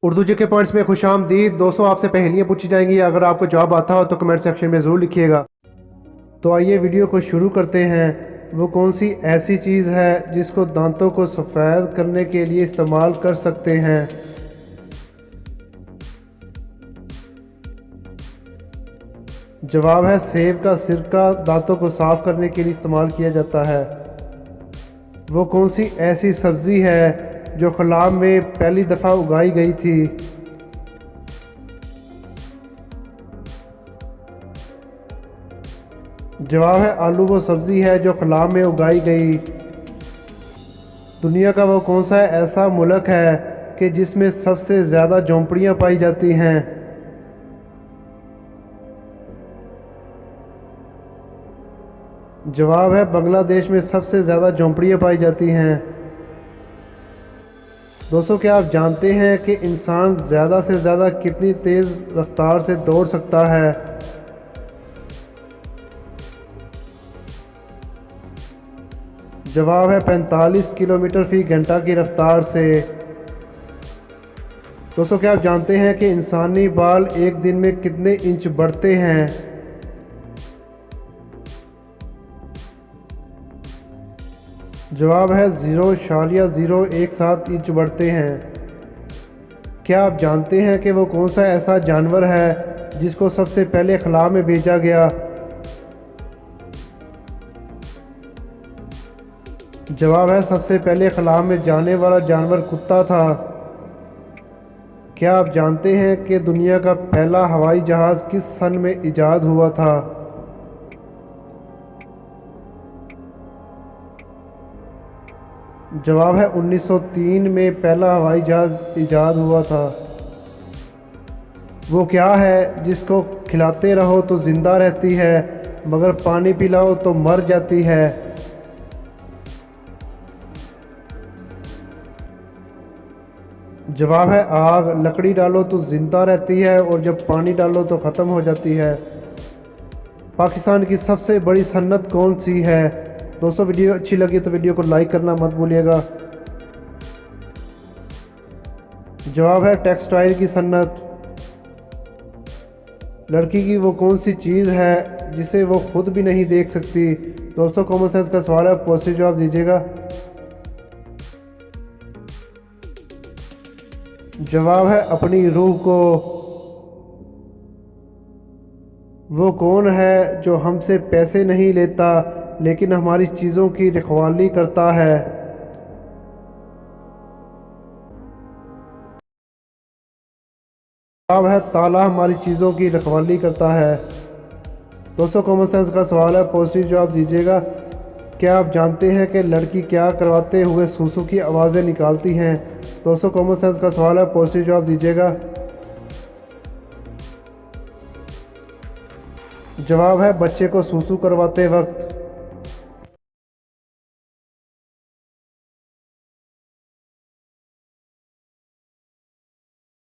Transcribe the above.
उर्दू जी के पॉइंट्स में खुशामदीद दोस्तों। आपसे पहेलियाँ पूछी जाएंगी। अगर आपको जवाब आता हो तो कमेंट सेक्शन में ज़रूर लिखिएगा। तो आइए वीडियो को शुरू करते हैं। वो कौन सी ऐसी चीज़ है जिसको दांतों को सफ़ेद करने के लिए इस्तेमाल कर सकते हैं? जवाब है सेब का सिरका दांतों को साफ़ करने के लिए इस्तेमाल किया जाता है। वो कौन सी ऐसी सब्ज़ी है जो खला में पहली दफ़ा उगाई गई थी? जवाब है आलू। वो सब्ज़ी है जो खला में उगाई गई। दुनिया का वो कौन सा ऐसा मुल्क है कि जिसमें सबसे ज़्यादा झोंपड़ियाँ पाई जाती हैं? जवाब है बांग्लादेश में सबसे ज़्यादा झोंपड़ियाँ पाई जाती हैं। दोस्तों, क्या आप जानते हैं कि इंसान ज़्यादा से ज़्यादा कितनी तेज़ रफ्तार से दौड़ सकता है? जवाब है 45 किलोमीटर फ़ी घंटा की रफ्तार से। दोस्तों, क्या आप जानते हैं कि इंसानी बाल एक दिन में कितने इंच बढ़ते हैं? जवाब है 0.017 इंच बढ़ते हैं। क्या आप जानते हैं कि वो कौन सा ऐसा जानवर है जिसको सबसे पहले खला में भेजा गया? जवाब है सबसे पहले खला में जाने वाला जानवर कुत्ता था। क्या आप जानते हैं कि दुनिया का पहला हवाई जहाज़ किस सन में इजाद हुआ था? जवाब है 1903 में पहला हवाई जहाज़ इजाद हुआ था। वो क्या है जिसको खिलाते रहो तो ज़िंदा रहती है मगर पानी पिलाओ तो मर जाती है? जवाब है आग। लकड़ी डालो तो ज़िंदा रहती है और जब पानी डालो तो ख़त्म हो जाती है। पाकिस्तान की सबसे बड़ी सन्नत कौन सी है? दोस्तों, वीडियो अच्छी लगी तो वीडियो को लाइक करना मत भूलिएगा। जवाब है टेक्सटाइल की सन्नत। लड़की की वो कौन सी चीज़ है जिसे वो खुद भी नहीं देख सकती? दोस्तों, कॉमन सेंस का सवाल है, पॉजिटिव जवाब दीजिएगा। जवाब है अपनी रूह को। वो कौन है जो हमसे पैसे नहीं लेता लेकिन हमारी चीज़ों की रखवाली करता है? जवाब है ताला हमारी चीज़ों की रखवाली करता है। दोस्तों, कॉमन सेंस का सवाल है, पॉजिटिव जवाब दीजिएगा। क्या आप जानते हैं कि लड़की क्या करवाते हुए सूसू की आवाज़ें निकालती हैं? दोस्तों, कॉमन सेंस का सवाल है, पॉजिटिव जवाब दीजिएगा। जवाब है बच्चे को सूसू करवाते वक्त।